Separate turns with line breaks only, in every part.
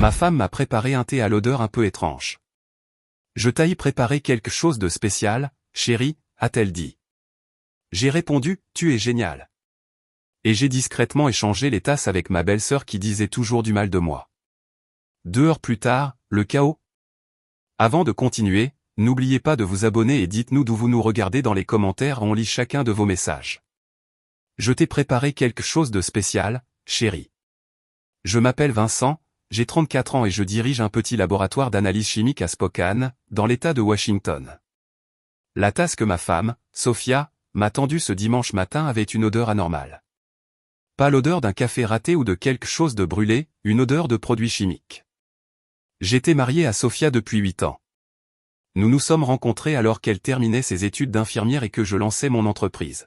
Ma femme m'a préparé un thé à l'odeur un peu étrange. Je t'ai préparé quelque chose de spécial, chérie, a-t-elle dit. J'ai répondu, tu es génial. Et j'ai discrètement échangé les tasses avec ma belle-sœur qui disait toujours du mal de moi. 2 heures plus tard, le chaos. Avant de continuer, n'oubliez pas de vous abonner et dites-nous d'où vous nous regardez dans les commentaires, on lit chacun de vos messages. Je t'ai préparé quelque chose de spécial, chérie. Je m'appelle Vincent, j'ai 34 ans et je dirige un petit laboratoire d'analyse chimique à Spokane, dans l'État de Washington. La tasse que ma femme, Sophia, m'a tendue ce dimanche matin avait une odeur anormale. Pas l'odeur d'un café raté ou de quelque chose de brûlé, une odeur de produit chimique. J'étais marié à Sophia depuis 8 ans. Nous nous sommes rencontrés alors qu'elle terminait ses études d'infirmière et que je lançais mon entreprise.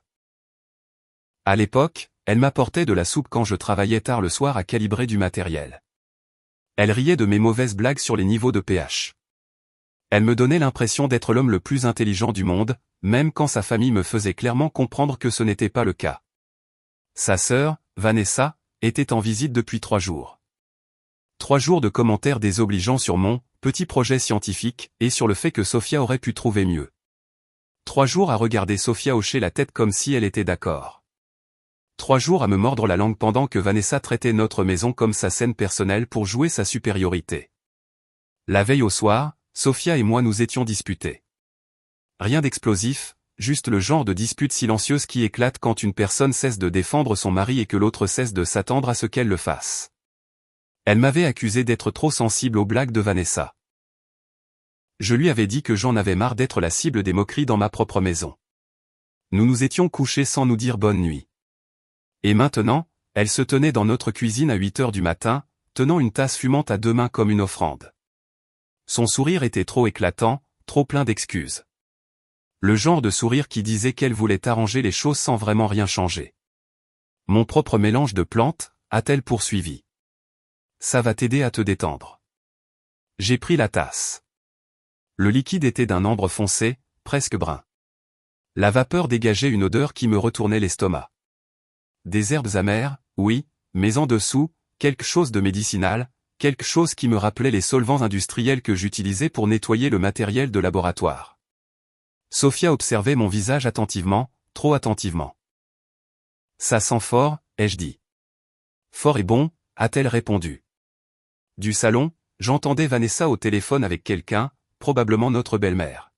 À l'époque, elle m'apportait de la soupe quand je travaillais tard le soir à calibrer du matériel. Elle riait de mes mauvaises blagues sur les niveaux de pH. Elle me donnait l'impression d'être l'homme le plus intelligent du monde, même quand sa famille me faisait clairement comprendre que ce n'était pas le cas. Sa sœur, Vanessa, était en visite depuis 3 jours. 3 jours de commentaires désobligeants sur mon petit projet scientifique et sur le fait que Sophia aurait pu trouver mieux. 3 jours à regarder Sophia hocher la tête comme si elle était d'accord. 3 jours à me mordre la langue pendant que Vanessa traitait notre maison comme sa scène personnelle pour jouer sa supériorité. La veille au soir, Sophia et moi nous étions disputés. Rien d'explosif, juste le genre de dispute silencieuse qui éclate quand une personne cesse de défendre son mari et que l'autre cesse de s'attendre à ce qu'elle le fasse. Elle m'avait accusé d'être trop sensible aux blagues de Vanessa. Je lui avais dit que j'en avais marre d'être la cible des moqueries dans ma propre maison. Nous nous étions couchés sans nous dire bonne nuit. Et maintenant, elle se tenait dans notre cuisine à 8 heures du matin, tenant une tasse fumante à 2 mains comme une offrande. Son sourire était trop éclatant, trop plein d'excuses. Le genre de sourire qui disait qu'elle voulait arranger les choses sans vraiment rien changer. Mon propre mélange de plantes, a-t-elle poursuivi. Ça va t'aider à te détendre. J'ai pris la tasse. Le liquide était d'un ambre foncé, presque brun. La vapeur dégageait une odeur qui me retournait l'estomac. Des herbes amères, oui, mais en dessous, quelque chose de médicinal, quelque chose qui me rappelait les solvants industriels que j'utilisais pour nettoyer le matériel de laboratoire. Sophia observait mon visage attentivement, trop attentivement. Ça sent fort, ai-je dit. Fort et bon, a-t-elle répondu. Du salon, j'entendais Vanessa au téléphone avec quelqu'un, probablement notre belle-mère.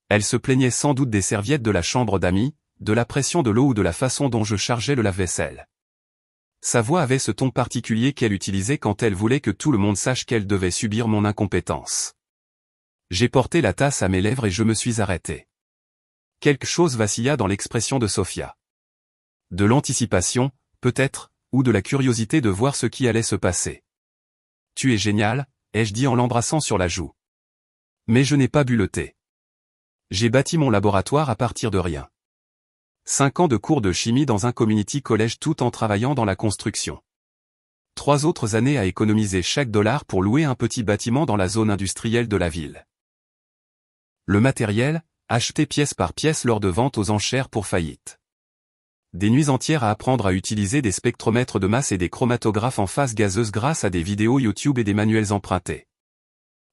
Elle se plaignait sans doute des serviettes de la chambre d'amis, de la pression de l'eau ou de la façon dont je chargeais le lave-vaisselle. Sa voix avait ce ton particulier qu'elle utilisait quand elle voulait que tout le monde sache qu'elle devait subir mon incompétence. J'ai porté la tasse à mes lèvres et je me suis arrêté. Quelque chose vacilla dans l'expression de Sophia. De l'anticipation, peut-être, ou de la curiosité de voir ce qui allait se passer. Tu es génial, ai-je dit en l'embrassant sur la joue. Mais je n'ai pas bu le thé. J'ai bâti mon laboratoire à partir de rien. 5 ans de cours de chimie dans un community college tout en travaillant dans la construction. 3 autres années à économiser chaque dollar pour louer un petit bâtiment dans la zone industrielle de la ville. Le matériel, acheté pièce par pièce lors de ventes aux enchères pour faillite. Des nuits entières à apprendre à utiliser des spectromètres de masse et des chromatographes en phase gazeuse grâce à des vidéos YouTube et des manuels empruntés.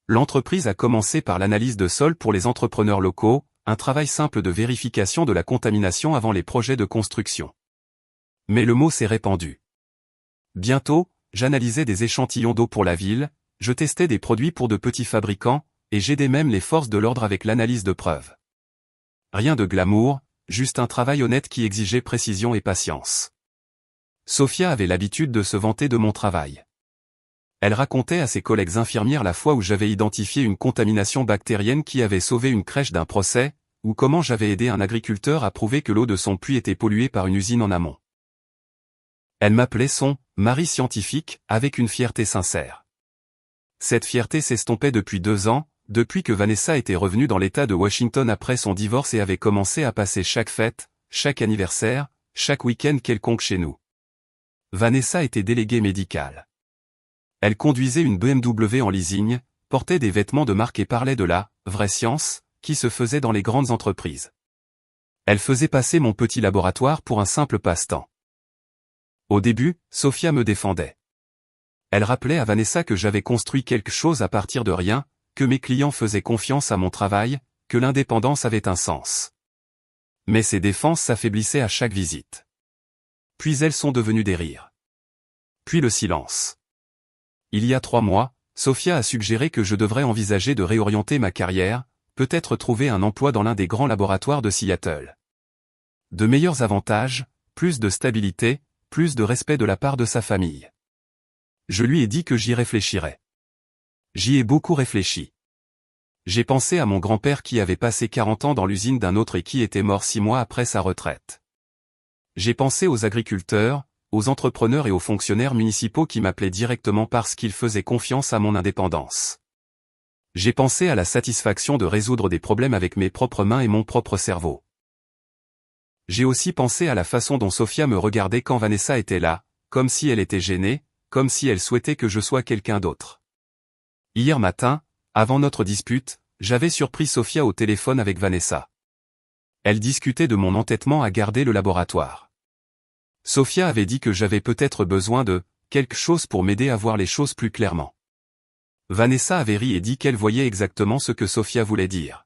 L'entreprise a commencé par l'analyse de sol pour les entrepreneurs locaux, un travail simple de vérification de la contamination avant les projets de construction. Mais le mot s'est répandu. Bientôt, j'analysais des échantillons d'eau pour la ville, je testais des produits pour de petits fabricants, et j'aidais même les forces de l'ordre avec l'analyse de preuves. Rien de glamour, juste un travail honnête qui exigeait précision et patience. Sophia avait l'habitude de se vanter de mon travail. Elle racontait à ses collègues infirmières la fois où j'avais identifié une contamination bactérienne qui avait sauvé une crèche d'un procès, ou comment j'avais aidé un agriculteur à prouver que l'eau de son puits était polluée par une usine en amont. Elle m'appelait son mari scientifique, avec une fierté sincère. Cette fierté s'estompait depuis 2 ans, depuis que Vanessa était revenue dans l'État de Washington après son divorce et avait commencé à passer chaque fête, chaque anniversaire, chaque week-end quelconque chez nous. Vanessa était déléguée médicale. Elle conduisait une BMW en leasing, portait des vêtements de marque et parlait de la « vraie science » qui se faisait dans les grandes entreprises. Elle faisait passer mon petit laboratoire pour un simple passe-temps. Au début, Sophia me défendait. Elle rappelait à Vanessa que j'avais construit quelque chose à partir de rien, que mes clients faisaient confiance à mon travail, que l'indépendance avait un sens. Mais ses défenses s'affaiblissaient à chaque visite. Puis elles sont devenues des rires. Puis le silence. Il y a 3 mois, Sophia a suggéré que je devrais envisager de réorienter ma carrière, peut-être trouver un emploi dans l'un des grands laboratoires de Seattle. De meilleurs avantages, plus de stabilité, plus de respect de la part de sa famille. Je lui ai dit que j'y réfléchirais. J'y ai beaucoup réfléchi. J'ai pensé à mon grand-père qui avait passé 40 ans dans l'usine d'un autre et qui était mort 6 mois après sa retraite. J'ai pensé aux agriculteurs, aux entrepreneurs et aux fonctionnaires municipaux qui m'appelaient directement parce qu'ils faisaient confiance à mon indépendance. J'ai pensé à la satisfaction de résoudre des problèmes avec mes propres mains et mon propre cerveau. J'ai aussi pensé à la façon dont Sophia me regardait quand Vanessa était là, comme si elle était gênée, comme si elle souhaitait que je sois quelqu'un d'autre. Hier matin, avant notre dispute, j'avais surpris Sophia au téléphone avec Vanessa. Elle discutait de mon entêtement à garder le laboratoire. Sophia avait dit que j'avais peut-être besoin de quelque chose pour m'aider à voir les choses plus clairement. Vanessa avait ri et dit qu'elle voyait exactement ce que Sophia voulait dire.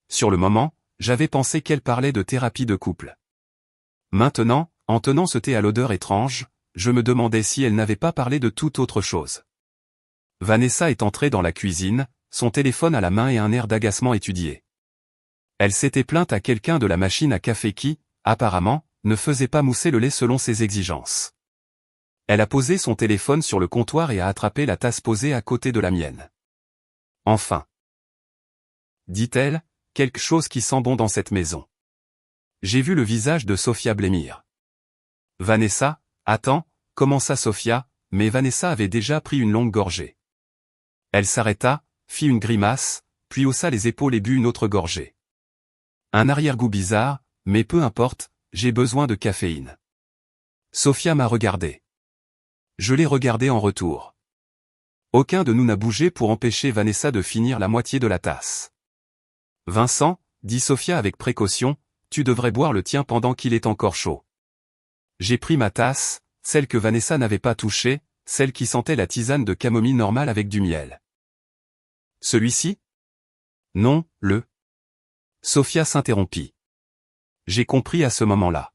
Sur le moment, j'avais pensé qu'elle parlait de thérapie de couple. Maintenant, en tenant ce thé à l'odeur étrange, je me demandais si elle n'avait pas parlé de toute autre chose. Vanessa est entrée dans la cuisine, son téléphone à la main et un air d'agacement étudié. Elle s'était plainte à quelqu'un de la machine à café qui, apparemment, ne faisait pas mousser le lait selon ses exigences. Elle a posé son téléphone sur le comptoir et a attrapé la tasse posée à côté de la mienne. Enfin, dit-elle, quelque chose qui sent bon dans cette maison. J'ai vu le visage de Sophia blêmir. Vanessa, attends, commença Sophia, mais Vanessa avait déjà pris une longue gorgée. Elle s'arrêta, fit une grimace, puis haussa les épaules et but une autre gorgée. Un arrière-goût bizarre, mais peu importe, j'ai besoin de caféine. Sophia m'a regardé. Je l'ai regardé en retour. Aucun de nous n'a bougé pour empêcher Vanessa de finir la moitié de la tasse. Vincent, dit Sophia avec précaution, tu devrais boire le tien pendant qu'il est encore chaud. J'ai pris ma tasse, celle que Vanessa n'avait pas touchée, celle qui sentait la tisane de camomille normale avec du miel. Celui-ci? Non, le. Sophia s'interrompit. J'ai compris à ce moment-là.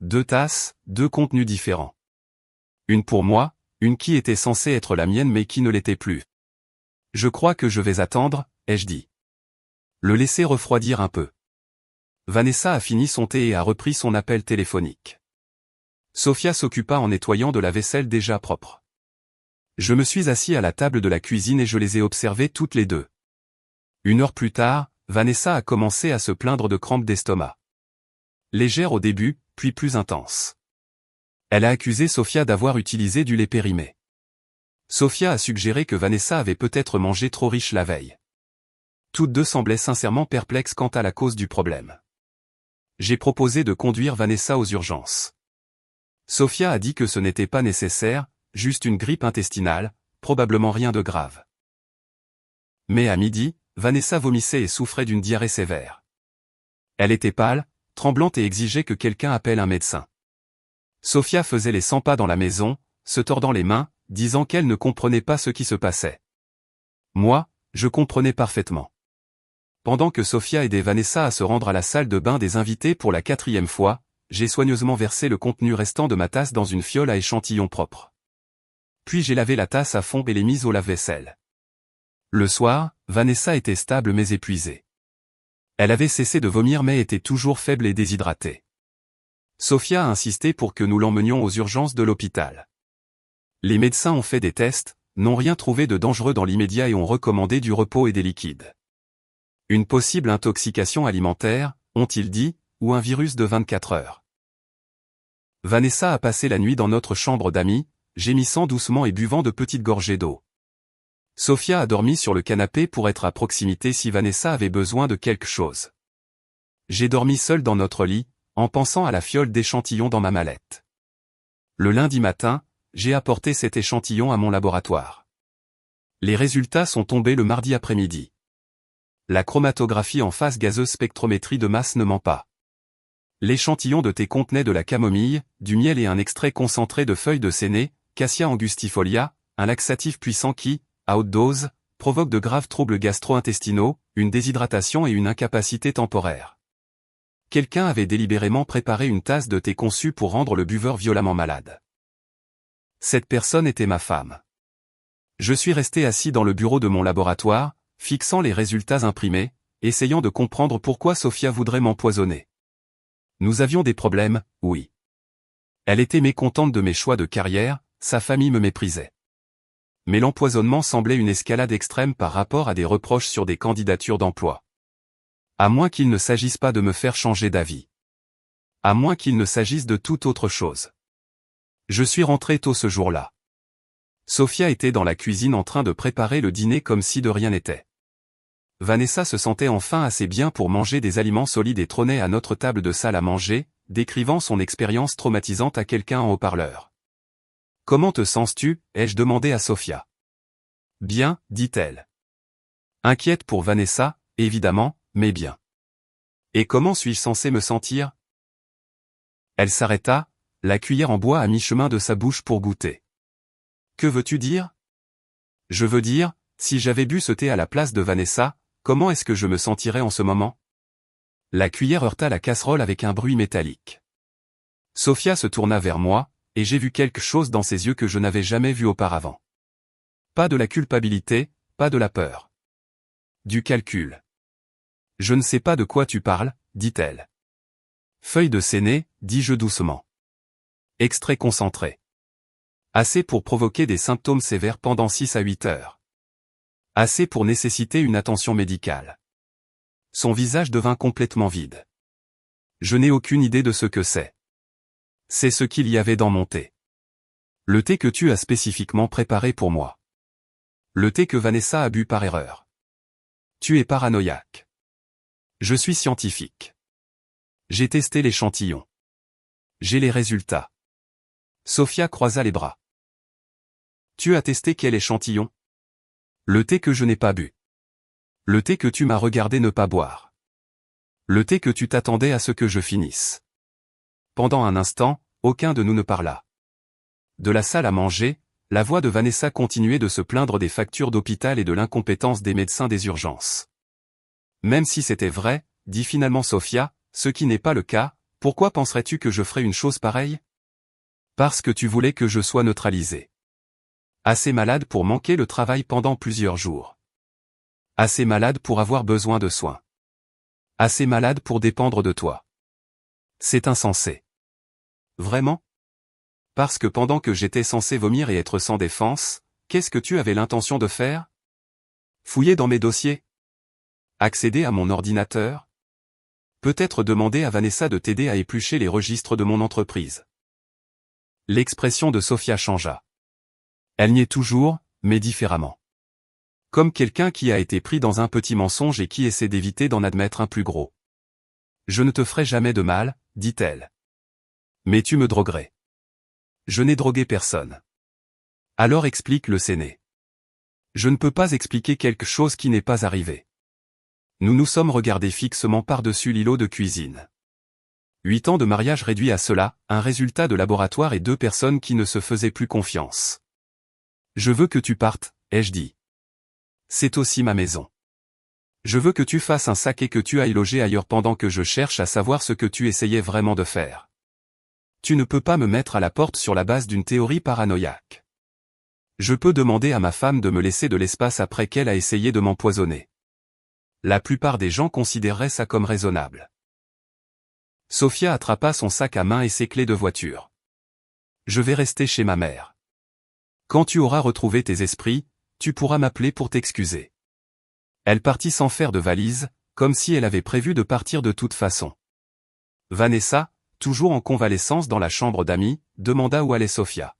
2 tasses, 2 contenus différents. Une pour moi, une qui était censée être la mienne mais qui ne l'était plus. Je crois que je vais attendre, ai-je dit. Le laisser refroidir un peu. Vanessa a fini son thé et a repris son appel téléphonique. Sophia s'occupa en nettoyant de la vaisselle déjà propre. Je me suis assis à la table de la cuisine et je les ai observées toutes les deux. 1 heure plus tard, Vanessa a commencé à se plaindre de crampes d'estomac. Légère au début, puis plus intense. Elle a accusé Sophia d'avoir utilisé du lait périmé. Sophia a suggéré que Vanessa avait peut-être mangé trop riche la veille. Toutes deux semblaient sincèrement perplexes quant à la cause du problème. J'ai proposé de conduire Vanessa aux urgences. Sophia a dit que ce n'était pas nécessaire, juste une grippe intestinale, probablement rien de grave. Mais à midi, Vanessa vomissait et souffrait d'une diarrhée sévère. Elle était pâle, tremblante et exigeait que quelqu'un appelle un médecin. Sophia faisait les 100 pas dans la maison, se tordant les mains, disant qu'elle ne comprenait pas ce qui se passait. Moi, je comprenais parfaitement. Pendant que Sophia aidait Vanessa à se rendre à la salle de bain des invités pour la 4e fois, j'ai soigneusement versé le contenu restant de ma tasse dans une fiole à échantillons propres. Puis j'ai lavé la tasse à fond et l'ai mise au lave-vaisselle. Le soir, Vanessa était stable mais épuisée. Elle avait cessé de vomir mais était toujours faible et déshydratée. Sophia a insisté pour que nous l'emmenions aux urgences de l'hôpital. Les médecins ont fait des tests, n'ont rien trouvé de dangereux dans l'immédiat et ont recommandé du repos et des liquides. Une possible intoxication alimentaire, ont-ils dit, ou un virus de 24 heures. Vanessa a passé la nuit dans notre chambre d'amis, gémissant doucement et buvant de petites gorgées d'eau. Sophia a dormi sur le canapé pour être à proximité si Vanessa avait besoin de quelque chose. J'ai dormi seul dans notre lit, en pensant à la fiole d'échantillons dans ma mallette. Le lundi matin, j'ai apporté cet échantillon à mon laboratoire. Les résultats sont tombés le mardi après-midi. La chromatographie en phase gazeuse spectrométrie de masse ne ment pas. L'échantillon de thé contenait de la camomille, du miel et un extrait concentré de feuilles de séné, Cassia angustifolia, un laxatif puissant qui, à haute dose, provoque de graves troubles gastro-intestinaux, une déshydratation et une incapacité temporaire. Quelqu'un avait délibérément préparé une tasse de thé conçue pour rendre le buveur violemment malade. Cette personne était ma femme. Je suis resté assis dans le bureau de mon laboratoire, fixant les résultats imprimés, essayant de comprendre pourquoi Sophia voudrait m'empoisonner. Nous avions des problèmes, oui. Elle était mécontente de mes choix de carrière, sa famille me méprisait. Mais l'empoisonnement semblait une escalade extrême par rapport à des reproches sur des candidatures d'emploi. À moins qu'il ne s'agisse pas de me faire changer d'avis. À moins qu'il ne s'agisse de toute autre chose. Je suis rentré tôt ce jour-là. Sophia était dans la cuisine en train de préparer le dîner comme si de rien n'était. Vanessa se sentait enfin assez bien pour manger des aliments solides et trônait à notre table de salle à manger, décrivant son expérience traumatisante à quelqu'un en haut-parleur. « Comment te sens-tu » ai-je demandé à Sophia. « Bien, dit-elle. Inquiète pour Vanessa, évidemment, mais bien. Et comment suis-je censé me sentir ? Elle s'arrêta, la cuillère en bois à mi-chemin de sa bouche pour goûter. Que veux-tu dire ? Je veux dire, si j'avais bu ce thé à la place de Vanessa, comment est-ce que je me sentirais en ce moment ? La cuillère heurta la casserole avec un bruit métallique. Sophia se tourna vers moi, et j'ai vu quelque chose dans ses yeux que je n'avais jamais vu auparavant. Pas de la culpabilité, pas de la peur. Du calcul. Je ne sais pas de quoi tu parles, dit-elle. Feuille de séné, dis-je doucement. Extrait concentré. Assez pour provoquer des symptômes sévères pendant 6 à 8 heures. Assez pour nécessiter une attention médicale. Son visage devint complètement vide. Je n'ai aucune idée de ce que c'est. C'est ce qu'il y avait dans mon thé. Le thé que tu as spécifiquement préparé pour moi. Le thé que Vanessa a bu par erreur. Tu es paranoïaque. Je suis scientifique. J'ai testé l'échantillon. J'ai les résultats. Sophia croisa les bras. Tu as testé quel échantillon ? Le thé que je n'ai pas bu. Le thé que tu m'as regardé ne pas boire. Le thé que tu t'attendais à ce que je finisse. Pendant un instant, aucun de nous ne parla. De la salle à manger, la voix de Vanessa continuait de se plaindre des factures d'hôpital et de l'incompétence des médecins des urgences. Même si c'était vrai, dit finalement Sophia, ce qui n'est pas le cas, pourquoi penserais-tu que je ferais une chose pareille ? Parce que tu voulais que je sois neutralisé. Assez malade pour manquer le travail pendant plusieurs jours. Assez malade pour avoir besoin de soins. Assez malade pour dépendre de toi. C'est insensé. Vraiment ? Parce que pendant que j'étais censé vomir et être sans défense, qu'est-ce que tu avais l'intention de faire ? Fouiller dans mes dossiers ? Accéder à mon ordinateur ? Peut-être demander à Vanessa de t'aider à éplucher les registres de mon entreprise. L'expression de Sophia changea. Elle niait toujours, mais différemment. Comme quelqu'un qui a été pris dans un petit mensonge et qui essaie d'éviter d'en admettre un plus gros. Je ne te ferai jamais de mal, dit-elle. Mais tu me droguerais. Je n'ai drogué personne. Alors explique le séné. Je ne peux pas expliquer quelque chose qui n'est pas arrivé. Nous nous sommes regardés fixement par-dessus l'îlot de cuisine. 8 ans de mariage réduit à cela, un résultat de laboratoire et 2 personnes qui ne se faisaient plus confiance. Je veux que tu partes, ai-je dit. C'est aussi ma maison. Je veux que tu fasses un sac et que tu ailles loger ailleurs pendant que je cherche à savoir ce que tu essayais vraiment de faire. Tu ne peux pas me mettre à la porte sur la base d'une théorie paranoïaque. Je peux demander à ma femme de me laisser de l'espace après qu'elle a essayé de m'empoisonner. La plupart des gens considéreraient ça comme raisonnable. Sophia attrapa son sac à main et ses clés de voiture. Je vais rester chez ma mère. Quand tu auras retrouvé tes esprits, tu pourras m'appeler pour t'excuser. Elle partit sans faire de valise, comme si elle avait prévu de partir de toute façon. Vanessa, toujours en convalescence dans la chambre d'amis, demanda où allait Sophia.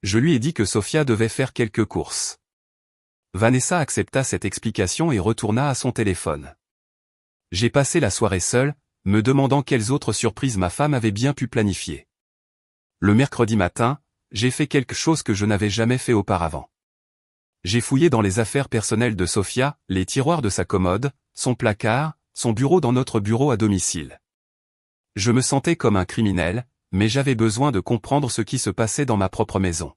Je lui ai dit que Sophia devait faire quelques courses. Vanessa accepta cette explication et retourna à son téléphone. J'ai passé la soirée seule, me demandant quelles autres surprises ma femme avait bien pu planifier. Le mercredi matin, j'ai fait quelque chose que je n'avais jamais fait auparavant. J'ai fouillé dans les affaires personnelles de Sophia, les tiroirs de sa commode, son placard, son bureau dans notre bureau à domicile. Je me sentais comme un criminel, mais j'avais besoin de comprendre ce qui se passait dans ma propre maison.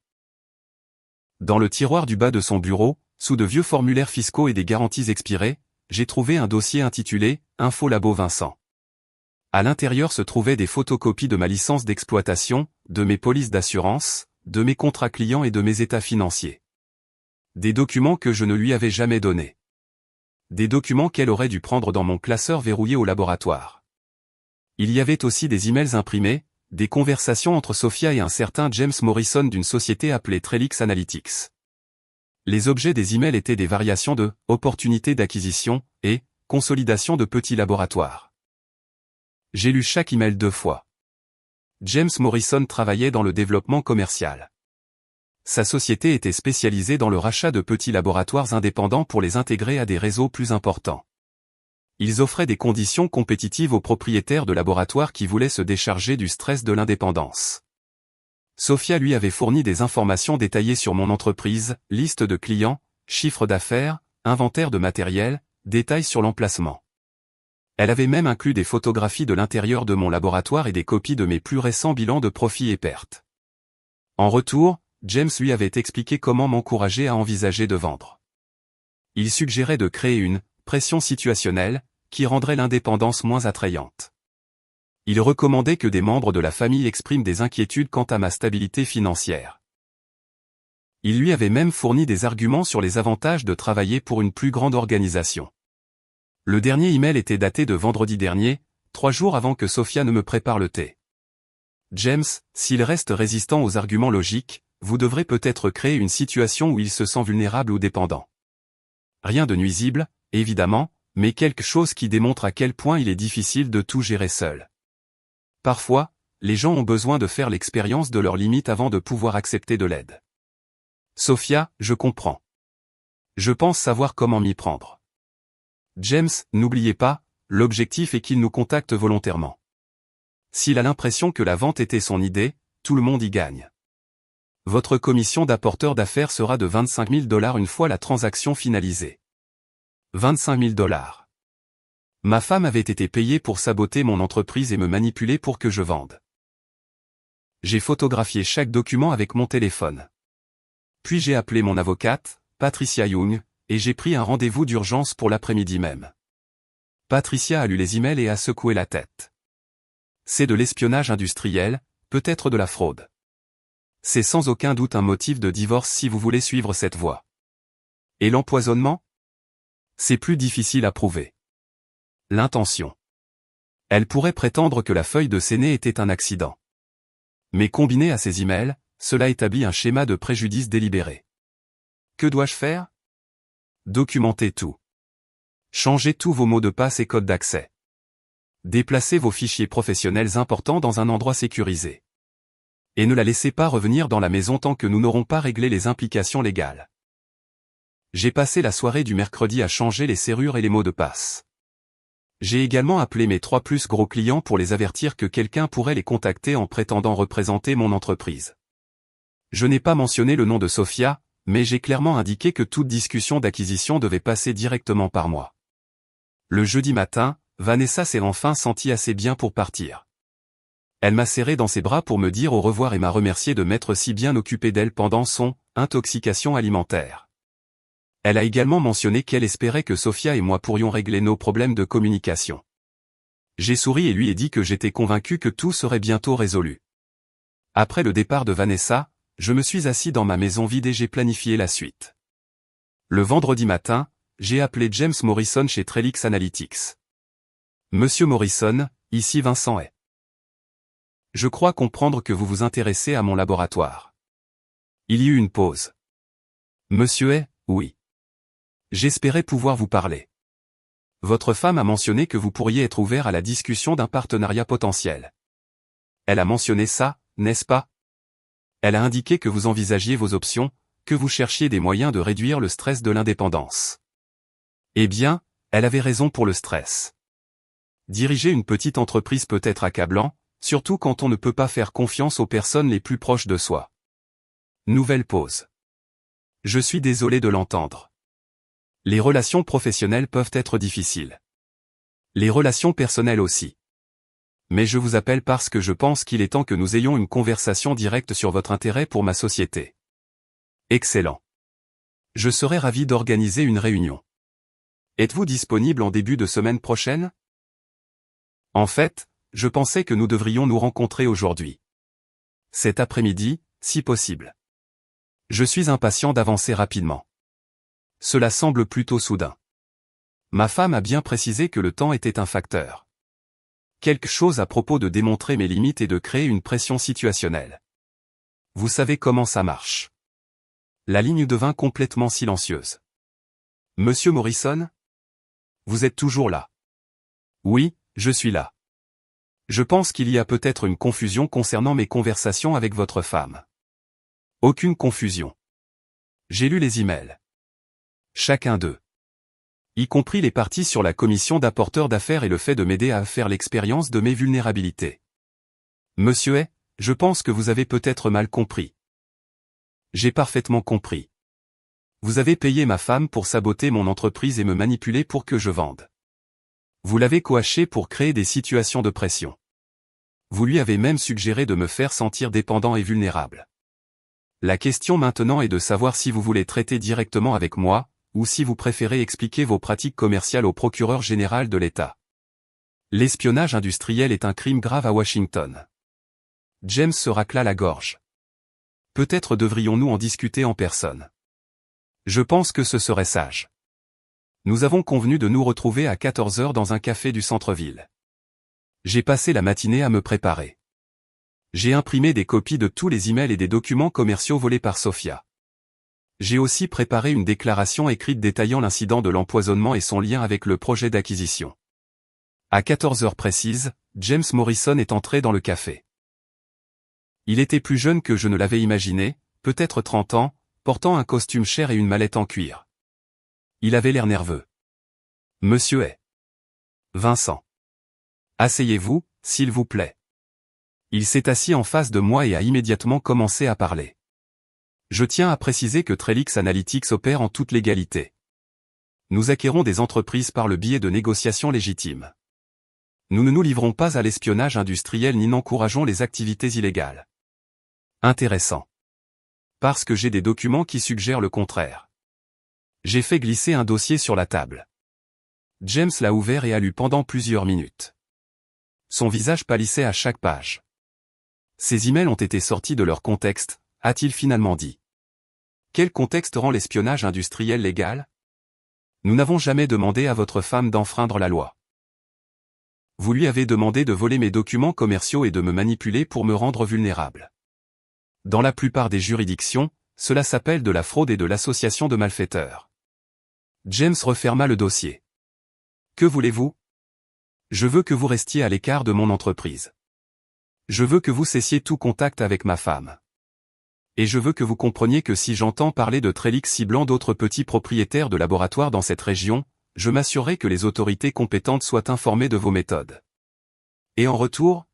Dans le tiroir du bas de son bureau, sous de vieux formulaires fiscaux et des garanties expirées, j'ai trouvé un dossier intitulé « Info Labo Vincent ». À l'intérieur se trouvaient des photocopies de ma licence d'exploitation, de mes polices d'assurance, de mes contrats clients et de mes états financiers. Des documents que je ne lui avais jamais donnés. Des documents qu'elle aurait dû prendre dans mon classeur verrouillé au laboratoire. Il y avait aussi des emails imprimés, des conversations entre Sophia et un certain James Morrison d'une société appelée Trellix Analytics. Les objets des emails étaient des variations de « opportunités d'acquisition » et « consolidation de petits laboratoires ». J'ai lu chaque email 2 fois. James Morrison travaillait dans le développement commercial. Sa société était spécialisée dans le rachat de petits laboratoires indépendants pour les intégrer à des réseaux plus importants. Ils offraient des conditions compétitives aux propriétaires de laboratoires qui voulaient se décharger du stress de l'indépendance. Sophia lui avait fourni des informations détaillées sur mon entreprise, liste de clients, chiffre d'affaires, inventaire de matériel, détails sur l'emplacement. Elle avait même inclus des photographies de l'intérieur de mon laboratoire et des copies de mes plus récents bilans de profits et pertes. En retour, James lui avait expliqué comment m'encourager à envisager de vendre. Il suggérait de créer une « pression situationnelle » qui rendrait l'indépendance moins attrayante. Il recommandait que des membres de la famille expriment des inquiétudes quant à ma stabilité financière. Il lui avait même fourni des arguments sur les avantages de travailler pour une plus grande organisation. Le dernier email était daté de vendredi dernier, 3 jours avant que Sophia ne me prépare le thé. James, s'il reste résistant aux arguments logiques, vous devrez peut-être créer une situation où il se sent vulnérable ou dépendant. Rien de nuisible, évidemment, mais quelque chose qui démontre à quel point il est difficile de tout gérer seul. Parfois, les gens ont besoin de faire l'expérience de leurs limites avant de pouvoir accepter de l'aide. Sophia, je comprends. Je pense savoir comment m'y prendre. James, n'oubliez pas, l'objectif est qu'il nous contacte volontairement. S'il a l'impression que la vente était son idée, tout le monde y gagne. Votre commission d'apporteur d'affaires sera de 25 000 $ une fois la transaction finalisée. 25 000 $. Ma femme avait été payée pour saboter mon entreprise et me manipuler pour que je vende. J'ai photographié chaque document avec mon téléphone. Puis j'ai appelé mon avocate, Patricia Young, et j'ai pris un rendez-vous d'urgence pour l'après-midi même. Patricia a lu les emails et a secoué la tête. C'est de l'espionnage industriel, peut-être de la fraude. C'est sans aucun doute un motif de divorce si vous voulez suivre cette voie. Et l'empoisonnement ? C'est plus difficile à prouver. L'intention. Elle pourrait prétendre que la feuille de Séné était un accident. Mais combiné à ces emails, cela établit un schéma de préjudice délibéré. Que dois-je faire ? Documentez tout. Changez tous vos mots de passe et codes d'accès. Déplacez vos fichiers professionnels importants dans un endroit sécurisé. Et ne la laissez pas revenir dans la maison tant que nous n'aurons pas réglé les implications légales. J'ai passé la soirée du mercredi à changer les serrures et les mots de passe. J'ai également appelé mes 3 plus gros clients pour les avertir que quelqu'un pourrait les contacter en prétendant représenter mon entreprise. Je n'ai pas mentionné le nom de Sophia, mais j'ai clairement indiqué que toute discussion d'acquisition devait passer directement par moi. Le jeudi matin, Vanessa s'est enfin sentie assez bien pour partir. Elle m'a serré dans ses bras pour me dire au revoir et m'a remercié de m'être si bien occupé d'elle pendant son « intoxication alimentaire ». Elle a également mentionné qu'elle espérait que Sophia et moi pourrions régler nos problèmes de communication. J'ai souri et lui ai dit que j'étais convaincu que tout serait bientôt résolu. Après le départ de Vanessa, je me suis assis dans ma maison vide et j'ai planifié la suite. Le vendredi matin, j'ai appelé James Morrison chez Trellix Analytics. Monsieur Morrison, ici Vincent est. Je crois comprendre que vous vous intéressez à mon laboratoire. Il y eut une pause. Monsieur est, oui. J'espérais pouvoir vous parler. Votre femme a mentionné que vous pourriez être ouvert à la discussion d'un partenariat potentiel. Elle a mentionné ça, n'est-ce pas ? Elle a indiqué que vous envisagiez vos options, que vous cherchiez des moyens de réduire le stress de l'indépendance. Eh bien, elle avait raison pour le stress. Diriger une petite entreprise peut être accablant, surtout quand on ne peut pas faire confiance aux personnes les plus proches de soi. Nouvelle pause. Je suis désolé de l'entendre. Les relations professionnelles peuvent être difficiles. Les relations personnelles aussi. Mais je vous appelle parce que je pense qu'il est temps que nous ayons une conversation directe sur votre intérêt pour ma société. Excellent. Je serais ravi d'organiser une réunion. Êtes-vous disponible en début de semaine prochaine? En fait, je pensais que nous devrions nous rencontrer aujourd'hui. Cet après-midi, si possible. Je suis impatient d'avancer rapidement. Cela semble plutôt soudain. Ma femme a bien précisé que le temps était un facteur. Quelque chose à propos de démontrer mes limites et de créer une pression situationnelle. Vous savez comment ça marche. La ligne devint complètement silencieuse. Monsieur Morrison? Vous êtes toujours là? Oui, je suis là. Je pense qu'il y a peut-être une confusion concernant mes conversations avec votre femme. Aucune confusion. J'ai lu les emails. Chacun d'eux. Y compris les parties sur la commission d'apporteurs d'affaires et le fait de m'aider à faire l'expérience de mes vulnérabilités. Monsieur Hay, je pense que vous avez peut-être mal compris. J'ai parfaitement compris. Vous avez payé ma femme pour saboter mon entreprise et me manipuler pour que je vende. Vous l'avez coachée pour créer des situations de pression. Vous lui avez même suggéré de me faire sentir dépendant et vulnérable. La question maintenant est de savoir si vous voulez traiter directement avec moi, ou si vous préférez expliquer vos pratiques commerciales au procureur général de l'État. L'espionnage industriel est un crime grave à Washington. James se racla la gorge. Peut-être devrions-nous en discuter en personne. Je pense que ce serait sage. Nous avons convenu de nous retrouver à 14 heures dans un café du centre-ville. J'ai passé la matinée à me préparer. J'ai imprimé des copies de tous les emails et des documents commerciaux volés par Sophia. J'ai aussi préparé une déclaration écrite détaillant l'incident de l'empoisonnement et son lien avec le projet d'acquisition. À 14 heures précises, James Morrison est entré dans le café. Il était plus jeune que je ne l'avais imaginé, peut-être 30 ans, portant un costume cher et une mallette en cuir. Il avait l'air nerveux. Monsieur Hay. Vincent. Asseyez-vous, s'il vous plaît. Il s'est assis en face de moi et a immédiatement commencé à parler. Je tiens à préciser que Trellix Analytics opère en toute légalité. Nous acquérons des entreprises par le biais de négociations légitimes. Nous ne nous livrons pas à l'espionnage industriel ni n'encourageons les activités illégales. Intéressant. Parce que j'ai des documents qui suggèrent le contraire. J'ai fait glisser un dossier sur la table. James l'a ouvert et a lu pendant plusieurs minutes. Son visage pâlissait à chaque page. Ces emails ont été sortis de leur contexte, a-t-il finalement dit. Quel contexte rend l'espionnage industriel légal? Nous n'avons jamais demandé à votre femme d'enfreindre la loi. Vous lui avez demandé de voler mes documents commerciaux et de me manipuler pour me rendre vulnérable. Dans la plupart des juridictions, cela s'appelle de la fraude et de l'association de malfaiteurs. James referma le dossier. Que voulez-vous? Je veux que vous restiez à l'écart de mon entreprise. Je veux que vous cessiez tout contact avec ma femme. Et je veux que vous compreniez que si j'entends parler de Trellix ciblant d'autres petits propriétaires de laboratoires dans cette région, je m'assurerai que les autorités compétentes soient informées de vos méthodes. Et en retour?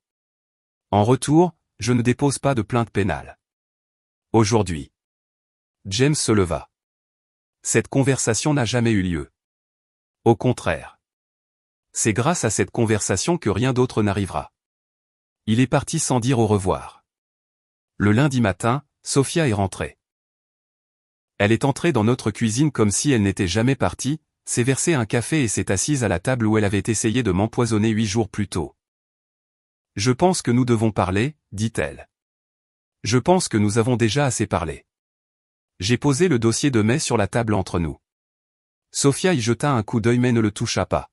En retour, je ne dépose pas de plainte pénale. Aujourd'hui. James se leva. Cette conversation n'a jamais eu lieu. Au contraire. C'est grâce à cette conversation que rien d'autre n'arrivera. Il est parti sans dire au revoir. Le lundi matin, Sophia est rentrée. Elle est entrée dans notre cuisine comme si elle n'était jamais partie, s'est versé un café et s'est assise à la table où elle avait essayé de m'empoisonner 8 jours plus tôt. Je pense que nous devons parler, dit-elle. Je pense que nous avons déjà assez parlé. J'ai posé le dossier de mai sur la table entre nous. Sophia y jeta un coup d'œil mais ne le toucha pas.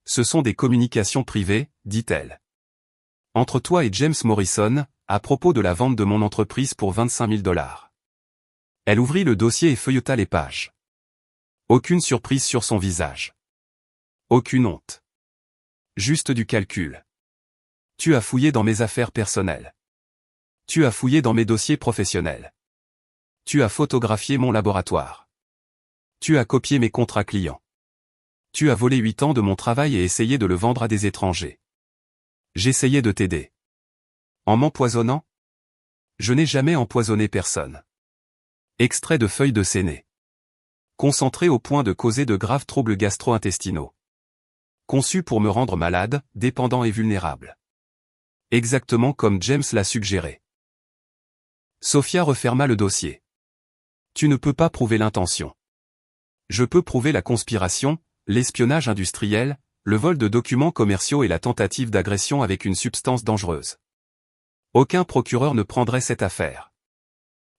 Ce sont des communications privées, dit-elle. Entre toi et James Morrison, à propos de la vente de mon entreprise pour 25 000 $. Elle ouvrit le dossier et feuilleta les pages. Aucune surprise sur son visage. Aucune honte. Juste du calcul. Tu as fouillé dans mes affaires personnelles. Tu as fouillé dans mes dossiers professionnels. Tu as photographié mon laboratoire. Tu as copié mes contrats clients. Tu as volé 8 ans de mon travail et essayé de le vendre à des étrangers. J'essayais de t'aider. En m'empoisonnant? Je n'ai jamais empoisonné personne. Extrait de feuilles de séné. Concentré au point de causer de graves troubles gastro-intestinaux. Conçu pour me rendre malade, dépendant et vulnérable. Exactement comme James l'a suggéré. Sophia referma le dossier. Tu ne peux pas prouver l'intention. Je peux prouver la conspiration, l'espionnage industriel, le vol de documents commerciaux et la tentative d'agression avec une substance dangereuse. Aucun procureur ne prendrait cette affaire.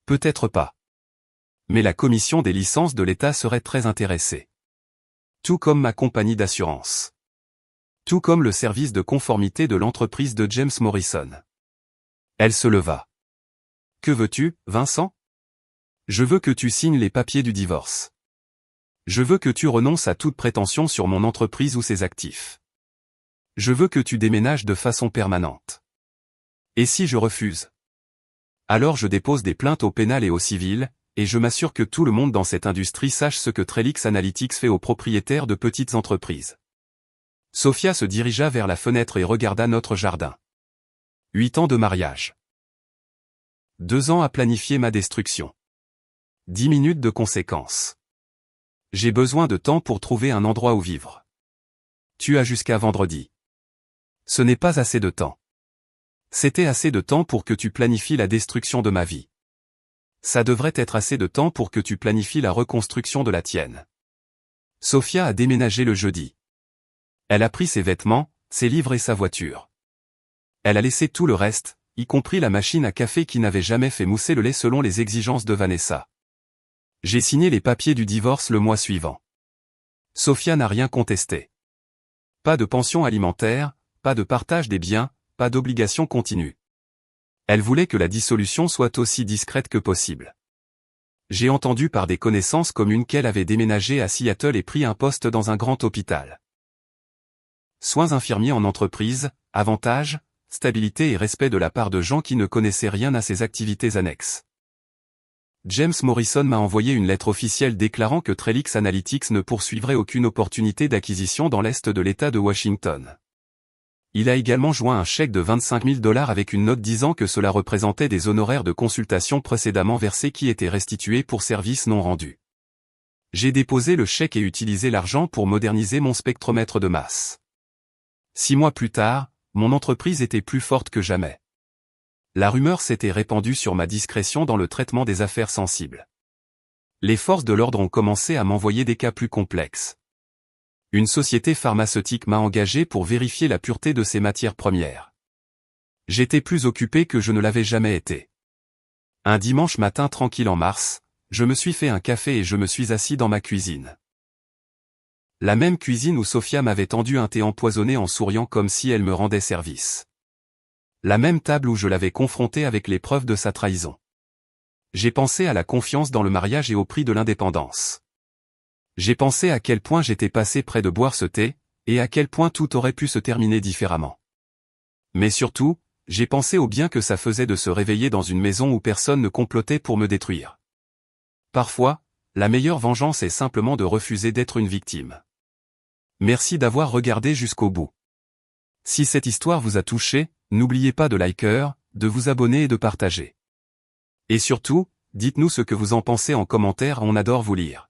Peut-être pas. Mais la commission des licences de l'État serait très intéressée. Tout comme ma compagnie d'assurance. Tout comme le service de conformité de l'entreprise de James Morrison. Elle se leva. Que veux-tu, Vincent? Je veux que tu signes les papiers du divorce. Je veux que tu renonces à toute prétention sur mon entreprise ou ses actifs. Je veux que tu déménages de façon permanente. Et si je refuse? Alors je dépose des plaintes au pénal et au civil, et je m'assure que tout le monde dans cette industrie sache ce que Trellix Analytics fait aux propriétaires de petites entreprises. Sophia se dirigea vers la fenêtre et regarda notre jardin. 8 ans de mariage. 2 ans à planifier ma destruction. 10 minutes de conséquences. J'ai besoin de temps pour trouver un endroit où vivre. Tu as jusqu'à vendredi. Ce n'est pas assez de temps. C'était assez de temps pour que tu planifies la destruction de ma vie. Ça devrait être assez de temps pour que tu planifies la reconstruction de la tienne. Sophia a déménagé le jeudi. Elle a pris ses vêtements, ses livres et sa voiture. Elle a laissé tout le reste, y compris la machine à café qui n'avait jamais fait mousser le lait selon les exigences de Vanessa. J'ai signé les papiers du divorce le mois suivant. Sophia n'a rien contesté. Pas de pension alimentaire, pas de partage des biens, pas d'obligation continue. Elle voulait que la dissolution soit aussi discrète que possible. J'ai entendu par des connaissances communes qu'elle avait déménagé à Seattle et pris un poste dans un grand hôpital. Soins infirmiers en entreprise, avantages, stabilité et respect de la part de gens qui ne connaissaient rien à ses activités annexes. James Morrison m'a envoyé une lettre officielle déclarant que Trellix Analytics ne poursuivrait aucune opportunité d'acquisition dans l'Est de l'État de Washington. Il a également joint un chèque de 25 000 $ avec une note disant que cela représentait des honoraires de consultation précédemment versés qui étaient restitués pour services non rendus. J'ai déposé le chèque et utilisé l'argent pour moderniser mon spectromètre de masse. 6 mois plus tard, mon entreprise était plus forte que jamais. La rumeur s'était répandue sur ma discrétion dans le traitement des affaires sensibles. Les forces de l'ordre ont commencé à m'envoyer des cas plus complexes. Une société pharmaceutique m'a engagé pour vérifier la pureté de ses matières premières. J'étais plus occupé que je ne l'avais jamais été. Un dimanche matin tranquille en mars, je me suis fait un café et je me suis assis dans ma cuisine. La même cuisine où Sophia m'avait tendu un thé empoisonné en souriant comme si elle me rendait service. La même table où je l'avais confrontée avec les preuves de sa trahison. J'ai pensé à la confiance dans le mariage et au prix de l'indépendance. J'ai pensé à quel point j'étais passé près de boire ce thé, et à quel point tout aurait pu se terminer différemment. Mais surtout, j'ai pensé au bien que ça faisait de se réveiller dans une maison où personne ne complotait pour me détruire. Parfois, la meilleure vengeance est simplement de refuser d'être une victime. Merci d'avoir regardé jusqu'au bout. Si cette histoire vous a touché, n'oubliez pas de liker, de vous abonner et de partager. Et surtout, dites-nous ce que vous en pensez en commentaire, on adore vous lire.